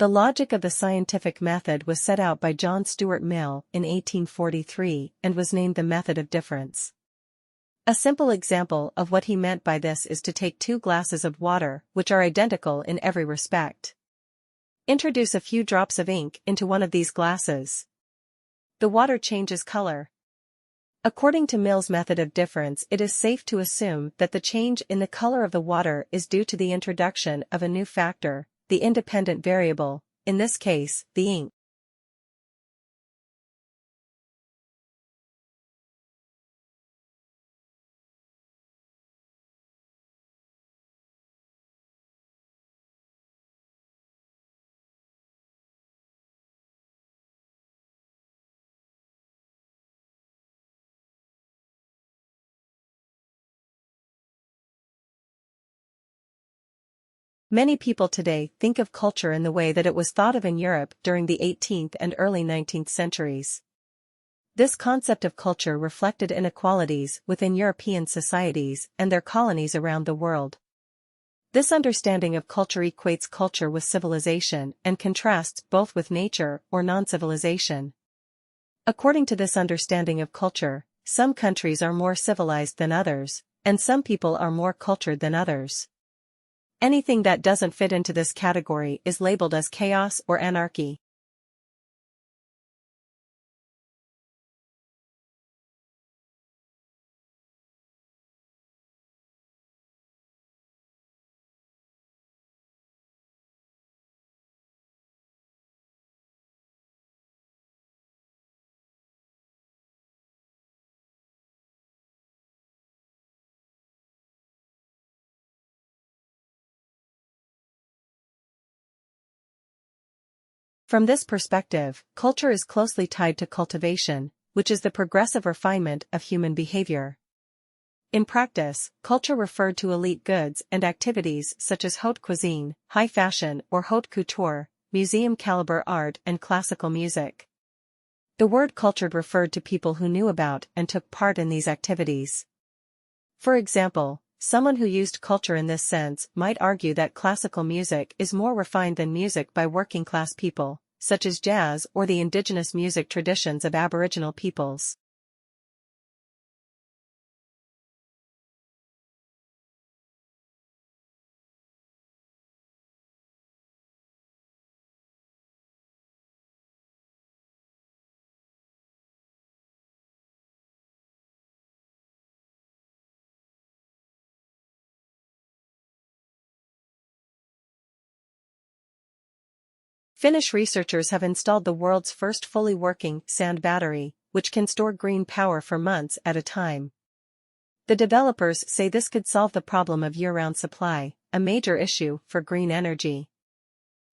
The logic of the scientific method was set out by John Stuart Mill in 1843 and was named the method of difference. A simple example of what he meant by this is to take two glasses of water which are identical in every respect. Introduce a few drops of ink into one of these glasses. The water changes color. According to Mill's method of difference, it is safe to assume that the change in the color of the water is due to the introduction of a new factor, the independent variable, in this case, the ink. Many people today think of culture in the way that it was thought of in Europe during the 18th and early 19th centuries. This concept of culture reflected inequalities within European societies and their colonies around the world. This understanding of culture equates culture with civilization and contrasts both with nature or non-civilization. According to this understanding of culture, some countries are more civilized than others, and some people are more cultured than others. Anything that doesn't fit into this category is labeled as chaos or anarchy. From this perspective, culture is closely tied to cultivation, which is the progressive refinement of human behavior. In practice, culture referred to elite goods and activities such as haute cuisine, high fashion or haute couture, museum-caliber art and classical music. The word cultured referred to people who knew about and took part in these activities. For example, someone who used culture in this sense might argue that classical music is more refined than music by working-class people, such as jazz or the indigenous music traditions of Aboriginal peoples. Finnish researchers have installed the world's first fully working sand battery, which can store green power for months at a time. The developers say this could solve the problem of year-round supply, a major issue for green energy.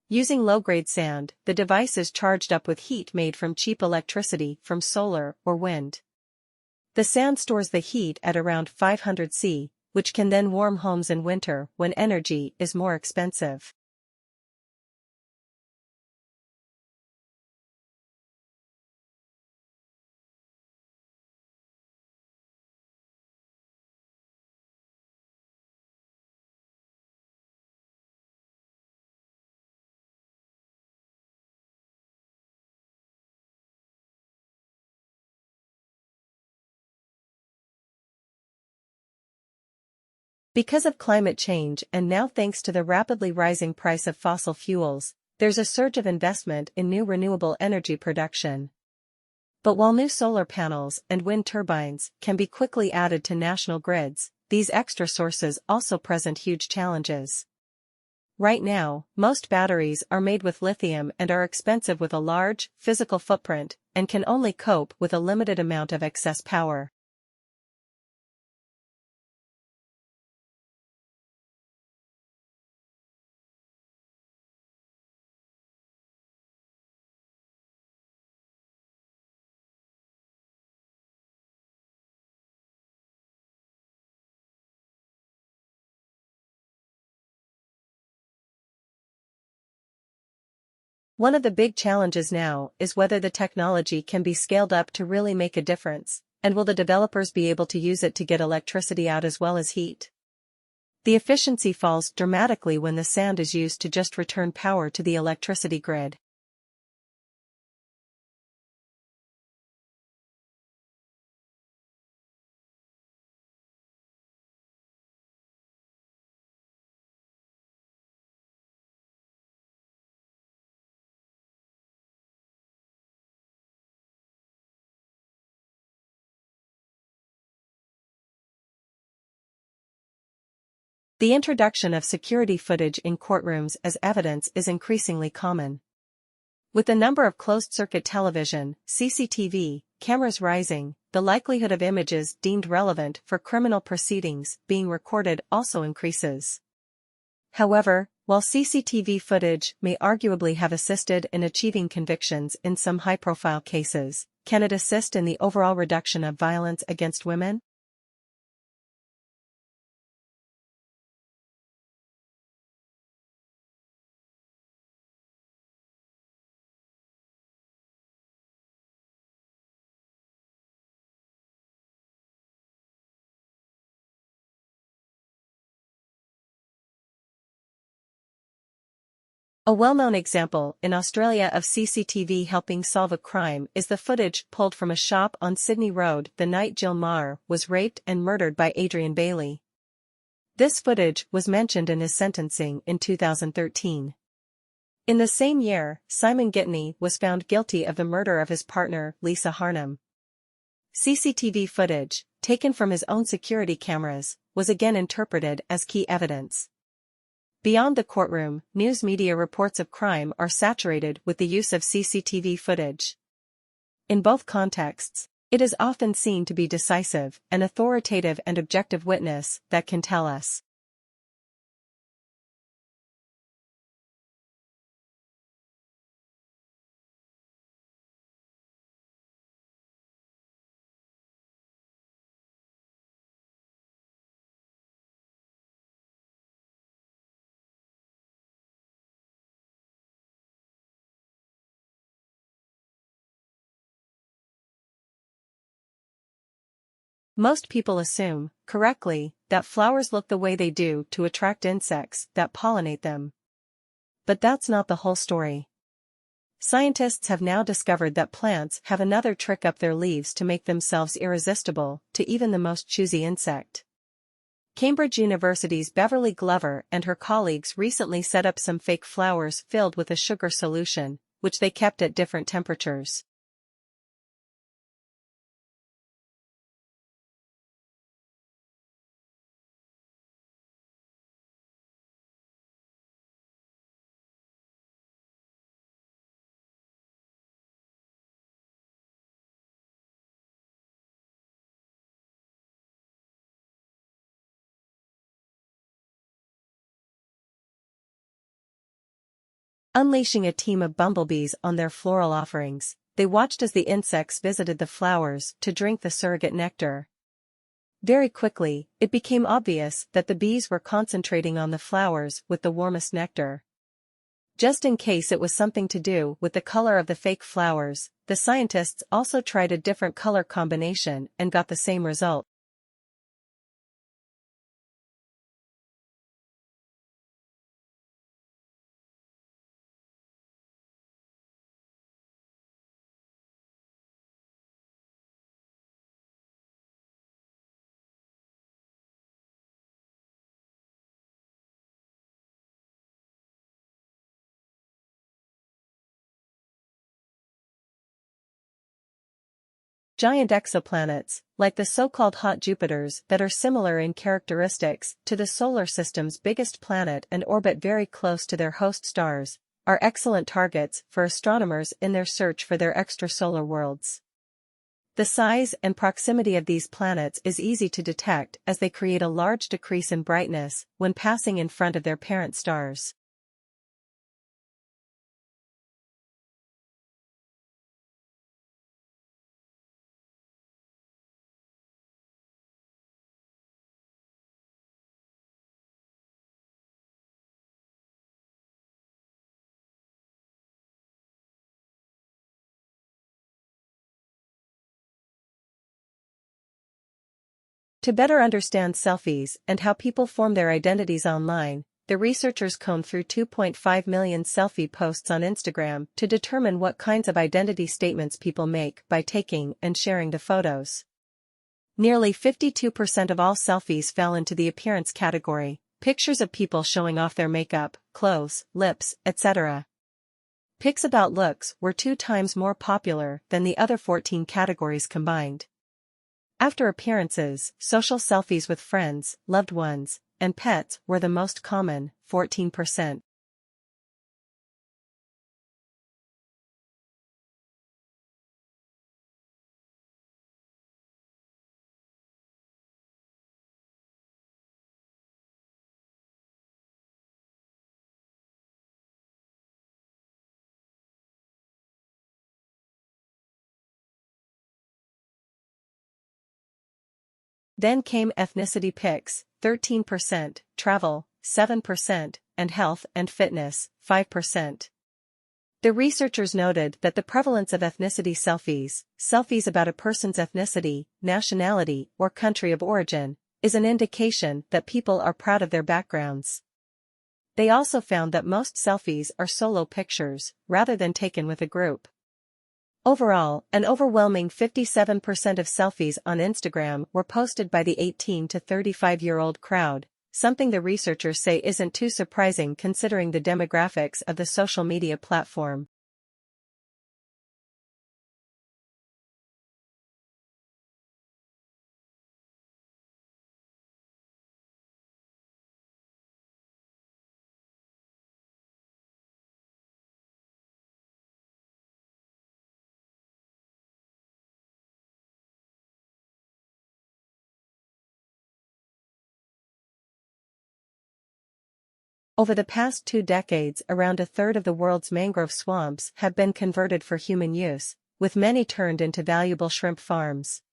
Using low-grade sand, the device is charged up with heat made from cheap electricity from solar or wind. The sand stores the heat at around 500 C, which can then warm homes in winter when energy is more expensive. Because of climate change and now thanks to the rapidly rising price of fossil fuels, there's a surge of investment in new renewable energy production. But while new solar panels and wind turbines can be quickly added to national grids, these extra sources also present huge challenges. Right now, most batteries are made with lithium and are expensive with a large, physical footprint, and can only cope with a limited amount of excess power. One of the big challenges now is whether the technology can be scaled up to really make a difference, and will the developers be able to use it to get electricity out as well as heat? The efficiency falls dramatically when the sand is used to just return power to the electricity grid. The introduction of security footage in courtrooms as evidence is increasingly common. With the number of closed-circuit television (CCTV) cameras rising, the likelihood of images deemed relevant for criminal proceedings being recorded also increases. However, while CCTV footage may arguably have assisted in achieving convictions in some high-profile cases, can it assist in the overall reduction of violence against women? A well-known example in Australia of CCTV helping solve a crime is the footage pulled from a shop on Sydney Road the night Jill Meagher was raped and murdered by Adrian Bailey. This footage was mentioned in his sentencing in 2013. In the same year, Simon Gitney was found guilty of the murder of his partner, Lisa Harnham. CCTV footage, taken from his own security cameras, was again interpreted as key evidence. Beyond the courtroom, news media reports of crime are saturated with the use of CCTV footage. In both contexts, it is often seen to be decisive, an authoritative and objective witness that can tell us. Most people assume, correctly, that flowers look the way they do to attract insects that pollinate them. But that's not the whole story. Scientists have now discovered that plants have another trick up their leaves to make themselves irresistible to even the most choosy insect. Cambridge University's Beverly Glover and her colleagues recently set up some fake flowers filled with a sugar solution, which they kept at different temperatures. Unleashing a team of bumblebees on their floral offerings, they watched as the insects visited the flowers to drink the surrogate nectar. Very quickly, it became obvious that the bees were concentrating on the flowers with the warmest nectar. Just in case it was something to do with the color of the fake flowers, the scientists also tried a different color combination and got the same result. Giant exoplanets, like the so-called hot Jupiters that are similar in characteristics to the solar system's biggest planet and orbit very close to their host stars, are excellent targets for astronomers in their search for their extrasolar worlds. The size and proximity of these planets is easy to detect as they create a large decrease in brightness when passing in front of their parent stars. To better understand selfies and how people form their identities online, the researchers combed through 2.5 million selfie posts on Instagram to determine what kinds of identity statements people make by taking and sharing the photos. Nearly 52% of all selfies fell into the appearance category, pictures of people showing off their makeup, clothes, lips, etc. Pics about looks were 2 times more popular than the other 14 categories combined. After appearances, social selfies with friends, loved ones, and pets were the most common, 14%. Then came ethnicity pics, 13%, travel, 7%, and health and fitness, 5%. The researchers noted that the prevalence of ethnicity selfies about a person's ethnicity, nationality, or country of origin, is an indication that people are proud of their backgrounds. They also found that most selfies are solo pictures, rather than taken with a group. Overall, an overwhelming 57% of selfies on Instagram were posted by the 18 to 35-year-old crowd, something the researchers say isn't too surprising considering the demographics of the social media platform. Over the past 2 decades, around a third of the world's mangrove swamps have been converted for human use, with many turned into valuable shrimp farms.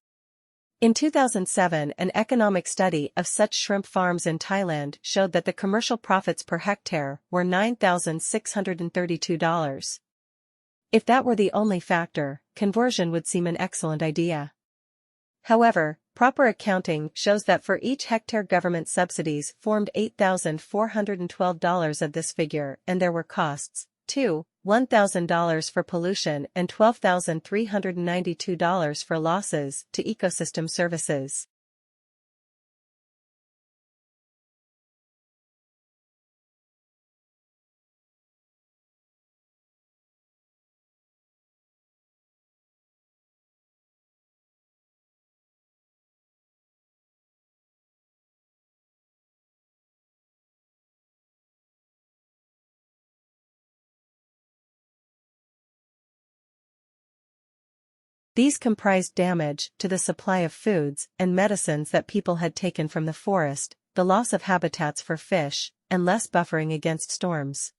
In 2007, an economic study of such shrimp farms in Thailand showed that the commercial profits per hectare were $9,632. If that were the only factor, conversion would seem an excellent idea. However, proper accounting shows that for each hectare government subsidies formed $8,412 of this figure, and there were costs, too, $1,000 for pollution and $12,392 for losses to ecosystem services. These comprised damage to the supply of foods and medicines that people had taken from the forest, the loss of habitats for fish, and less buffering against storms.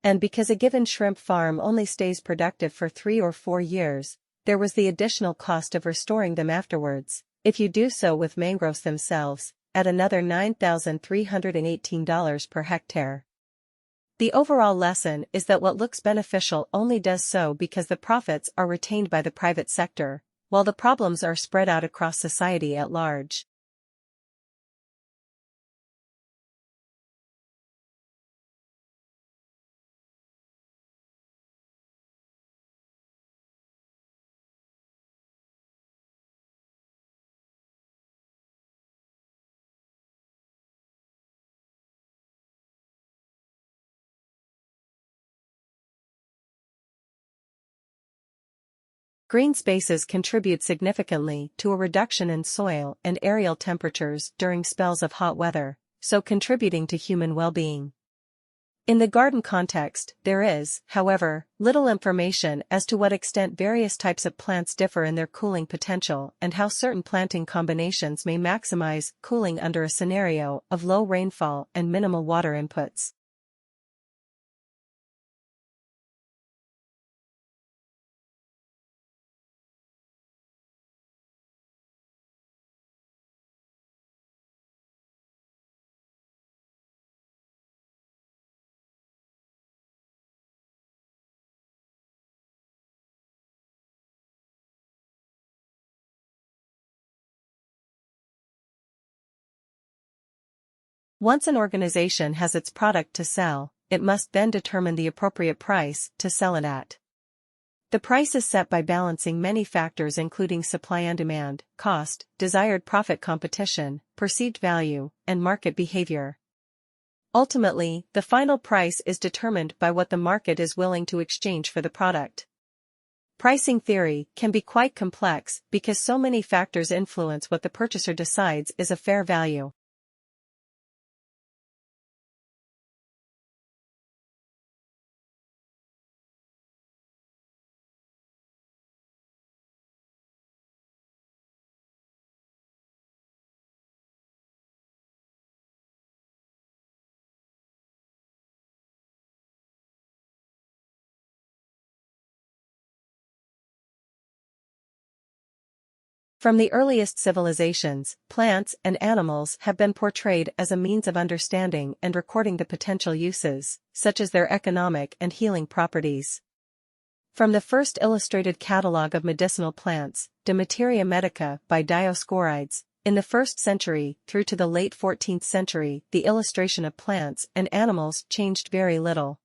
And because a given shrimp farm only stays productive for 3 or 4 years, there was the additional cost of restoring them afterwards, if you do so with mangroves themselves, at another $9,318 per hectare. The overall lesson is that what looks beneficial only does so because the profits are retained by the private sector, while the problems are spread out across society at large. Green spaces contribute significantly to a reduction in soil and aerial temperatures during spells of hot weather, so contributing to human well-being. In the garden context, there is, however, little information as to what extent various types of plants differ in their cooling potential and how certain planting combinations may maximize cooling under a scenario of low rainfall and minimal water inputs. Once an organization has its product to sell, it must then determine the appropriate price to sell it at. The price is set by balancing many factors including supply and demand, cost, desired profit, competition, perceived value, and market behavior. Ultimately, the final price is determined by what the market is willing to exchange for the product. Pricing theory can be quite complex because so many factors influence what the purchaser decides is a fair value. From the earliest civilizations, plants and animals have been portrayed as a means of understanding and recording the potential uses, such as their economic and healing properties. From the first illustrated catalogue of medicinal plants, De Materia Medica by Dioscorides, in the 1st century through to the late 14th century, the illustration of plants and animals changed very little.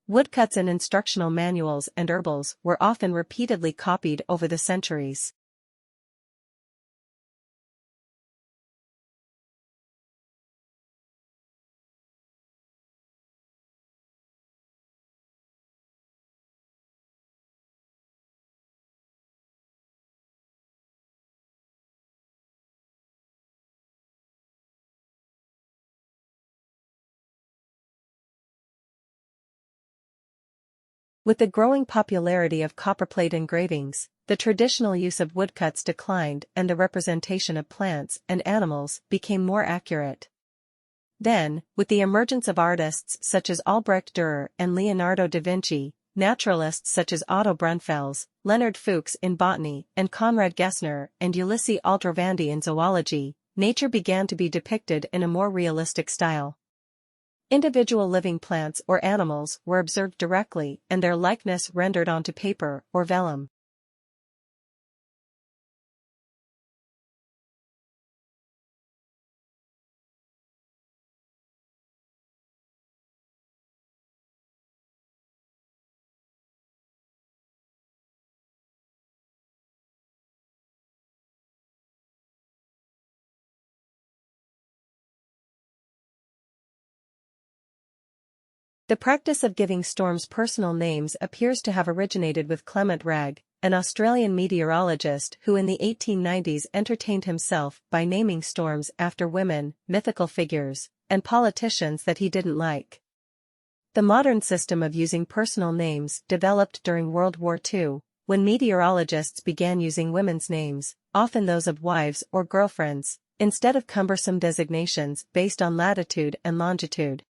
Woodcuts in instructional manuals and herbals were often repeatedly copied over the centuries. With the growing popularity of copperplate engravings, the traditional use of woodcuts declined and the representation of plants and animals became more accurate. Then, with the emergence of artists such as Albrecht Dürer and Leonardo da Vinci, naturalists such as Otto Brunfels, Leonard Fuchs in botany, and Conrad Gessner and Ulysses Aldrovandi in zoology, nature began to be depicted in a more realistic style. Individual living plants or animals were observed directly and their likeness rendered onto paper or vellum. The practice of giving storms personal names appears to have originated with Clement Wragge, an Australian meteorologist who in the 1890s entertained himself by naming storms after women, mythical figures, and politicians that he didn't like. The modern system of using personal names developed during World War II, when meteorologists began using women's names, often those of wives or girlfriends, instead of cumbersome designations based on latitude and longitude.